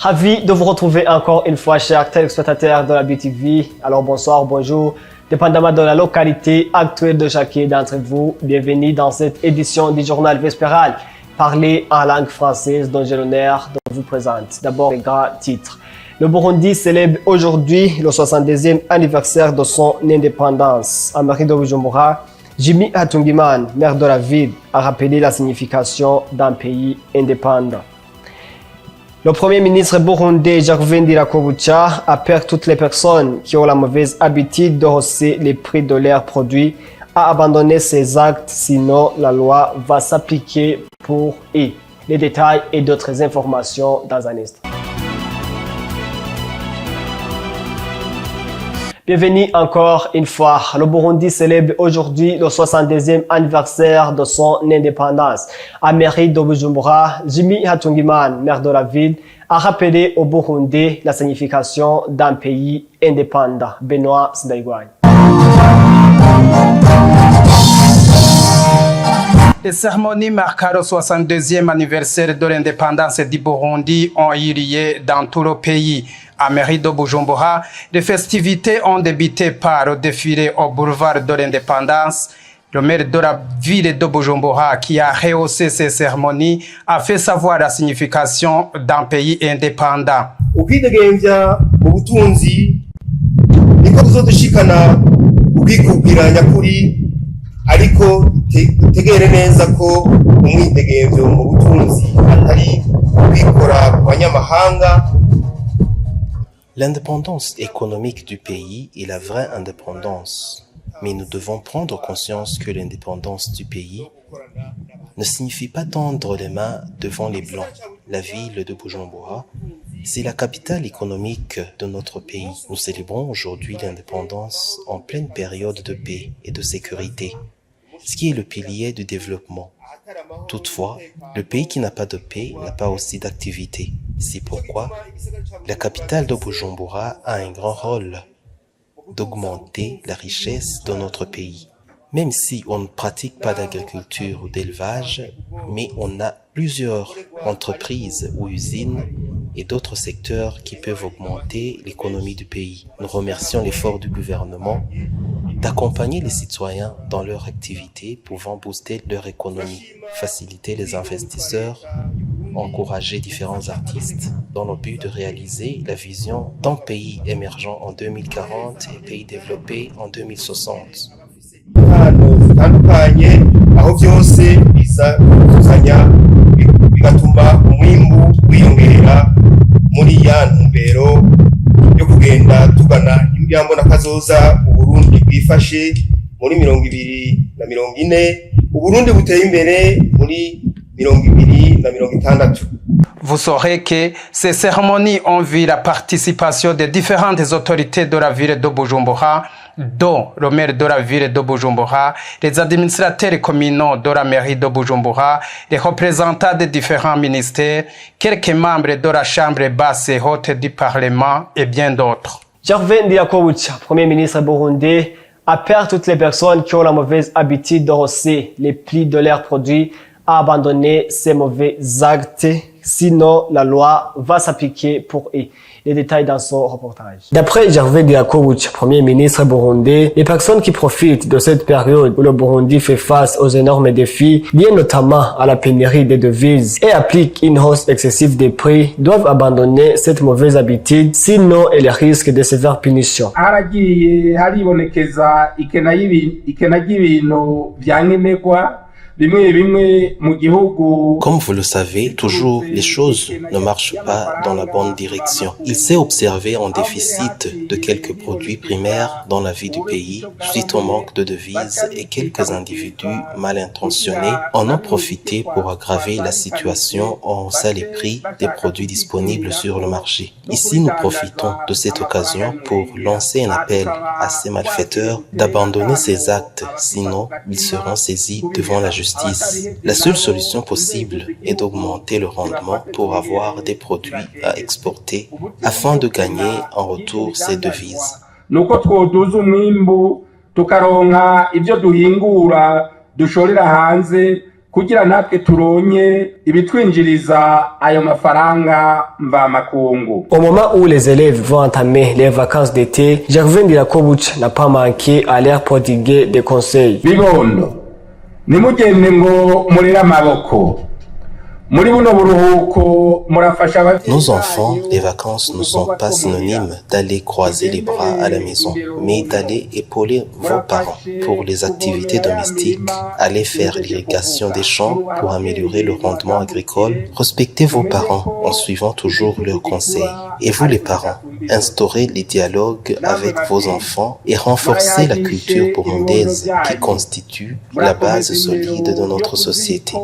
Ravi de vous retrouver encore une fois, chers téléspectateurs de la BTV. Alors bonsoir, bonjour, dépendamment de la localité actuelle de chacun d'entre vous. Bienvenue dans cette édition du journal vespéral, parlé en langue française dont j'ai l'honneur de vous présenter. D'abord, les grands titres. Le Burundi célèbre aujourd'hui le 62e anniversaire de son indépendance. À Marie de Bujumbura, Jimmy Hatungiman, maire de la ville, a rappelé la signification d'un pays indépendant. Le Premier ministre burundais Gervais Ndirakobucha appelle toutes les personnes qui ont la mauvaise habitude de hausser les prix de leurs produits à abandonner ces actes, sinon la loi va s'appliquer pour eux. Les détails et d'autres informations dans un instant. Bienvenue encore une fois. Le Burundi célèbre aujourd'hui le 62e anniversaire de son indépendance. À mairie de Bujumbura, Jimmy Hatungiman, maire de la ville, a rappelé au Burundi la signification d'un pays indépendant. Benoît Sdaigwai. Les cérémonies marquant le 62e anniversaire de l'indépendance du Burundi ont eu lieu dans tout le pays. À mairie de Bujumbura, les festivités ont débuté par le défilé au boulevard de l'indépendance. Le maire de la ville de Bujumbura, qui a rehaussé ces cérémonies, a fait savoir la signification d'un pays indépendant. Ubwidegemvya mu butunzi niko tuzodushikana ubwikubwira nyakuri ariko tegere neza ko umwidegemvyo mu butunzi atari ubwikora ku banyamahanga. L'indépendance économique du pays est la vraie indépendance, mais nous devons prendre conscience que l'indépendance du pays ne signifie pas tendre les mains devant les Blancs. La ville de Bujumbura, c'est la capitale économique de notre pays. Nous célébrons aujourd'hui l'indépendance en pleine période de paix et de sécurité, ce qui est le pilier du développement. Toutefois, le pays qui n'a pas de paix n'a pas aussi d'activité. C'est pourquoi la capitale de Bujumbura a un grand rôle d'augmenter la richesse de notre pays. Même si on ne pratique pas d'agriculture ou d'élevage, mais on a plusieurs entreprises ou usines et d'autres secteurs qui peuvent augmenter l'économie du pays. Nous remercions l'effort du gouvernement d'accompagner les citoyens dans leur activité pouvant booster leur économie, faciliter les investisseurs, encourager différents artistes dans le but de réaliser la vision d'un pays émergent en 2040 et pays développé en 2060. Zitandukanye aho byose biza kuzanya bigatuma umwimbu wiyongera muri ya ntumbero yo kugenda tugana imbyambona kazoza Uburundi bwifashe muri 2040 Uburundi buteye imbere muri 2060. Vous saurez que ces cérémonies ont vu la participation des différentes autorités de la ville de Bujumbura, dont le maire de la ville de Bujumbura, les administrateurs communaux de la mairie de Bujumbura, les représentants des différents ministères, quelques membres de la chambre basse et haute du Parlement et bien d'autres. Gervais Ndirakobucha, Premier ministre burundais, appelle toutes les personnes qui ont la mauvaise habitude de hausser les prix de leurs produits à abandonner ces mauvais actes, sinon la loi va s'appliquer pour eux. Les détails dans son reportage. D'après Gervais Ndirakobucha, Premier ministre burundais, les personnes qui profitent de cette période où le Burundi fait face aux énormes défis, liés notamment à la pénurie des devises, et appliquent une hausse excessive des prix, doivent abandonner cette mauvaise habitude, sinon elle risque de sévères punitions. Comme vous le savez, toujours les choses ne marchent pas dans la bonne direction. Il s'est observé un déficit de quelques produits primaires dans la vie du pays, suite au manque de devises, et quelques individus mal intentionnés en ont profité pour aggraver la situation en haussant les prix des produits disponibles sur le marché. Ici, nous profitons de cette occasion pour lancer un appel à ces malfaiteurs d'abandonner ces actes, sinon ils seront saisis devant la justice. La seule solution possible est d'augmenter le rendement pour avoir des produits à exporter afin de gagner en retour ces devises. kugira natwe turonye ibitwinjiriza ayo mafaranga mvamakungu. Au moment où les élèves vont entamer les vacances d'été, Gervais Ndirakobuch n'a pas manqué à leur prodiguer des conseils. Bibondo, nimugende ngo murira amaboko. Nos enfants, les vacances ne sont pas synonymes d'aller croiser les bras à la maison, mais d'aller épauler vos parents pour les activités domestiques, aller faire l'irrigation des champs pour améliorer le rendement agricole. Respectez vos parents en suivant toujours leurs conseils. Et vous les parents, instaurez les dialogues avec vos enfants et renforcez la culture burundaise qui constitue la base solide de notre société.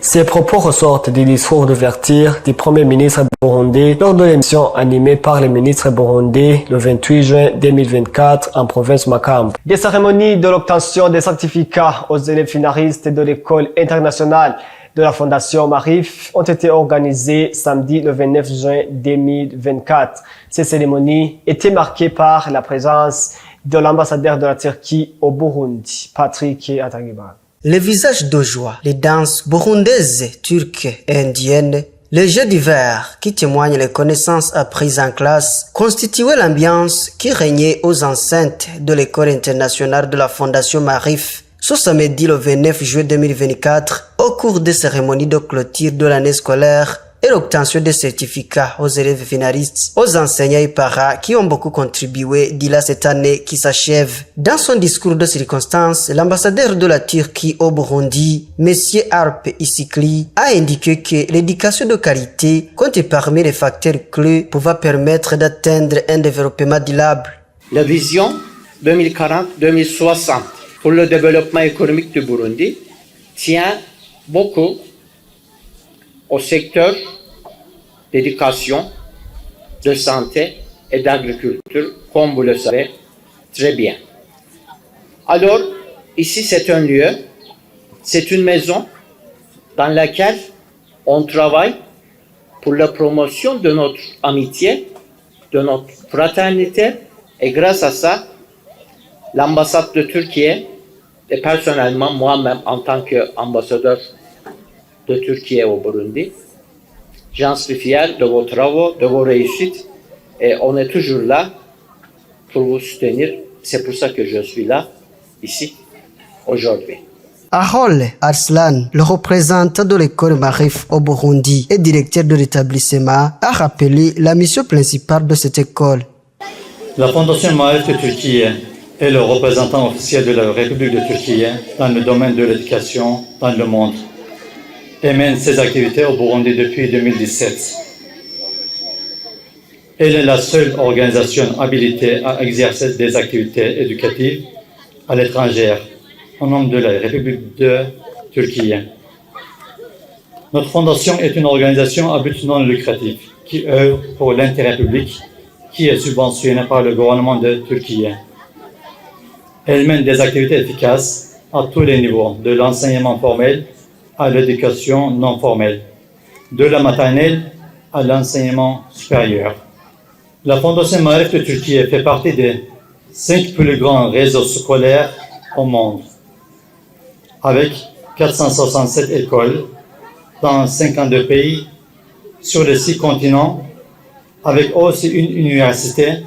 Ces propos ressortent du discours d'ouverture du Premier ministre burundais lors de l'émission animée par le ministre burundais le 28 juin 2024 en province Makamba. Des cérémonies de l'obtention des certificats aux élèves finalistes de l'école internationale de la Fondation Marif ont été organisées samedi le 29 juin 2024. Ces cérémonies étaient marquées par la présence de l'ambassadeur de la Turquie au Burundi, Patrick Atagiba. Les visages de joie, les danses burundaises, turques et indiennes, les jeux d'hiver qui témoignent les connaissances apprises en classe constituaient l'ambiance qui régnait aux enceintes de l'école internationale de la Fondation Marif ce samedi le 29 juillet 2024 au cours des cérémonies de clôture de l'année scolaire et l'obtention des certificats aux élèves finalistes, aux enseignants et parents qui ont beaucoup contribué d'ici cette année qui s'achève. Dans son discours de circonstance, l'ambassadeur de la Turquie au Burundi, M. Arp Isikli, a indiqué que l'éducation de qualité compte parmi les facteurs clés pouvant permettre d'atteindre un développement durable. La vision 2040-2060 pour le développement économique du Burundi tient beaucoup au secteur d'éducation, de santé et d'agriculture, comme vous le savez très bien. Alors, ici c'est un lieu, c'est une maison dans laquelle on travaille pour la promotion de notre amitié, de notre fraternité, et grâce à ça, l'ambassade de Turquie, et personnellement moi-même en tant qu'ambassadeur de Turquie au Burundi, j'en suis fier de vos travaux, de vos réussites, et on est toujours là pour vous soutenir. C'est pour ça que je suis là, ici, aujourd'hui. Arol Arslan, le représentant de l'école Marif au Burundi et directeur de l'établissement, a rappelé la mission principale de cette école. La Fondation Marif de Turquie est le représentant officiel de la République de Turquie dans le domaine de l'éducation dans le monde et mène ses activités au Burundi depuis 2017. Elle est la seule organisation habilitée à exercer des activités éducatives à l'étranger au nom de la République de Turquie. Notre fondation est une organisation à but non lucratif qui œuvre pour l'intérêt public qui est subventionnée par le gouvernement de Turquie. Elle mène des activités efficaces à tous les niveaux, de l'enseignement formel à l'éducation non formelle, de la maternelle à l'enseignement supérieur. La Fondation Marif de Turquie fait partie des 5 plus grands réseaux scolaires au monde, avec 467 écoles dans 52 pays sur les 6 continents, avec aussi une université,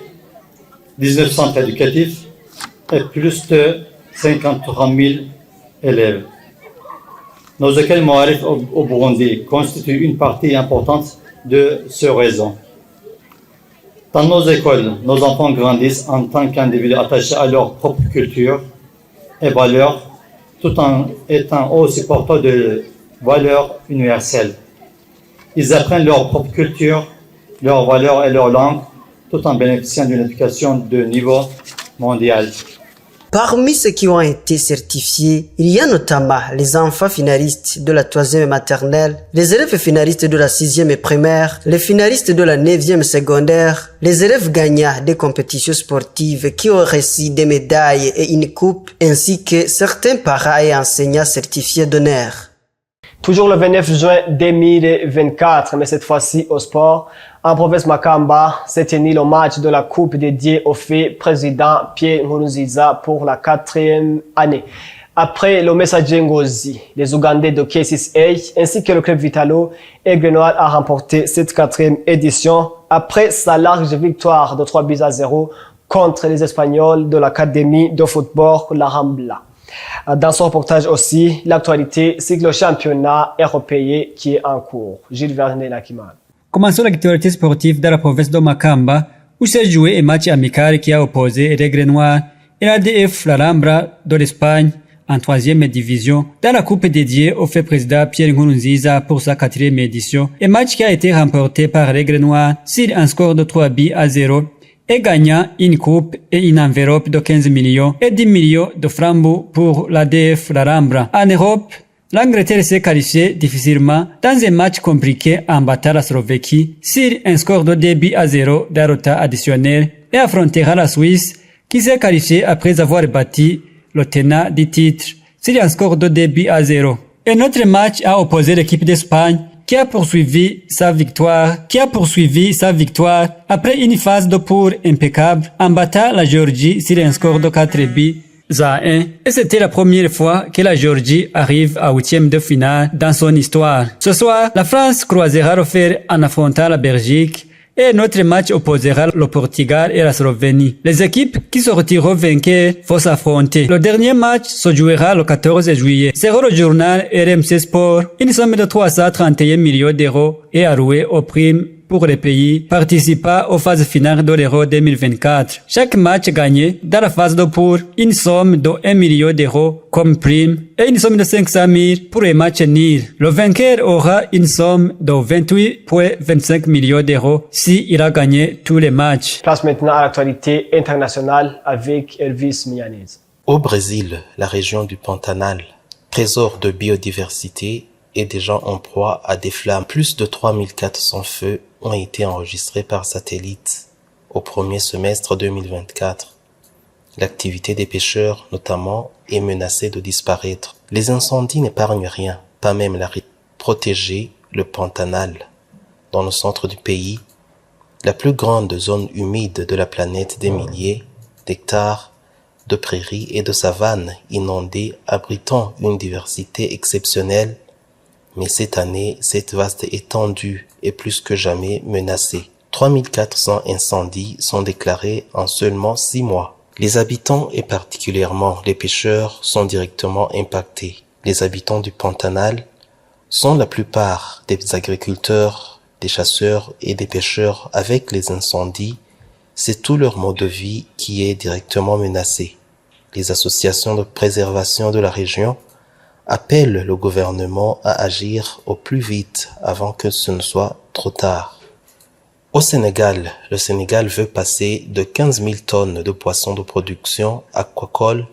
19 centres éducatifs et plus de 53 000 élèves. Nos écoles Marif au Burundi constituent une partie importante de ce réseau. Dans nos écoles, nos enfants grandissent en tant qu'individus attachés à leur propre culture et valeurs, tout en étant aussi porteurs de valeurs universelles. Ils apprennent leur propre culture, leurs valeurs et leur langue, tout en bénéficiant d'une éducation de niveau mondial. Parmi ceux qui ont été certifiés, il y a notamment les enfants finalistes de la 3e maternelle, les élèves finalistes de la 6e primaire, les finalistes de la 9e secondaire, les élèves gagnants des compétitions sportives qui ont reçu des médailles et une coupe, ainsi que certains parents et enseignants certifiés d'honneur. Toujours le 29 juin 2024, mais cette fois-ci au sport. En province Makamba, s'est tenu le match de la coupe dédiée au fait président Pierre Nkurunziza pour la 4e année. Après le Messager Ngozi, les Ougandais de K6A ainsi que le club Vitalo, Aigle Noir a remporté cette 4e édition après sa large victoire de 3-0 contre les Espagnols de l'Académie de football La Rambla. Dans son reportage aussi, l'actualité, c'est le championnat européen qui est en cours. Gilles Vernet-Lakiman. Commençons l'actualité sportive dans la province de Makamba, où s'est joué un match amical qui a opposé Aigle Noir et l'ADF La Rambla de l'Espagne en 3e division dans la coupe dédiée au fait président Pierre Nkurunziza pour sa 4e édition. Un match qui a été remporté par Aigle Noir sur un score de 3-0 et gagnant une coupe et une enveloppe de 15 millions et 10 millions de francs pour l'ADF La Rambla. En Europe, l'Angleterre s'est qualifiée difficilement dans un match compliqué en battant la Slovéquie sur un score de 2-0 d'un retard additionnel et affrontera la Suisse qui s'est qualifiée après avoir battu le tenant du titre sur un score de 2-0. Un autre match a opposé l'équipe d'Espagne qui a poursuivi sa victoire après une phase de poule impeccable en battant la Géorgie sur un score de 4-1. Et c'était la première fois que la Géorgie arrive à 8e de finale dans son histoire. Ce soir, la France croisera le fer en affrontant la Belgique et notre match opposera le Portugal et la Slovénie. Les équipes qui sortiront vainqueurs vont s'affronter. Le dernier match se jouera le 14 juillet. Selon le journal RMC Sport, une somme de 331 millions d'euros est allouée aux primes pour les pays participant aux phases finales de l'Euro 2024. Chaque match gagné dans la phase de poule, une somme de 1 million d'euros comme prime et une somme de 500 000 pour les matchs nuls. Le vainqueur aura une somme de 28,25 millions d'euros s'il a gagné tous les matchs. Place maintenant à l'actualité internationale avec Elvis Mianez. Au Brésil, la région du Pantanal, trésor de biodiversité, est déjà en proie à des flammes. Plus de 3400 feux ont été enregistrés par satellite au premier semestre 2024. L'activité des pêcheurs, notamment, est menacée de disparaître. Les incendies n'épargnent rien, pas même la protéger le Pantanal. Dans le centre du pays, la plus grande zone humide de la planète, des milliers d'hectares de prairies et de savanes inondées abritant une diversité exceptionnelle. Mais cette année, cette vaste étendue est plus que jamais menacée. 3400 incendies sont déclarés en seulement 6 mois. Les habitants et particulièrement les pêcheurs sont directement impactés. Les habitants du Pantanal sont la plupart des agriculteurs, des chasseurs et des pêcheurs. Avec les incendies, c'est tout leur mode de vie qui est directement menacé. Les associations de préservation de la région appelle le gouvernement à agir au plus vite avant que ce ne soit trop tard. Au Sénégal, le Sénégal veut passer de 15 000 tonnes de poissons de production aquacole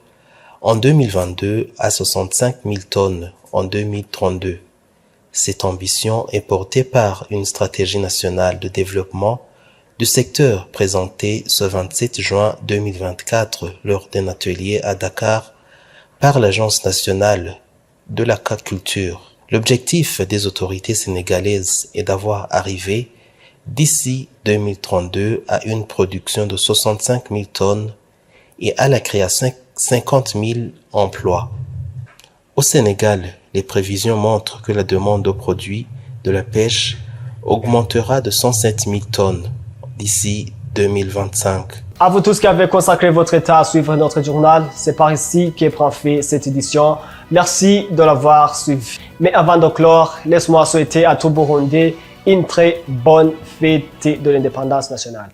en 2022 à 65 000 tonnes en 2032. Cette ambition est portée par une stratégie nationale de développement du secteur présentée ce 27 juin 2024 lors d'un atelier à Dakar par l'Agence nationale de l'aquaculture. L'objectif des autorités sénégalaises est d'avoir arrivé d'ici 2032 à une production de 65 000 tonnes et à la création de 50 000 emplois. Au Sénégal, les prévisions montrent que la demande de produits de la pêche augmentera de 107 000 tonnes d'ici 2025. À vous tous qui avez consacré votre temps à suivre notre journal, c'est par ici que prend fin cette édition. Merci de l'avoir suivi. Mais avant de clore, laisse-moi souhaiter à tout Burundais une très bonne fête de l'indépendance nationale.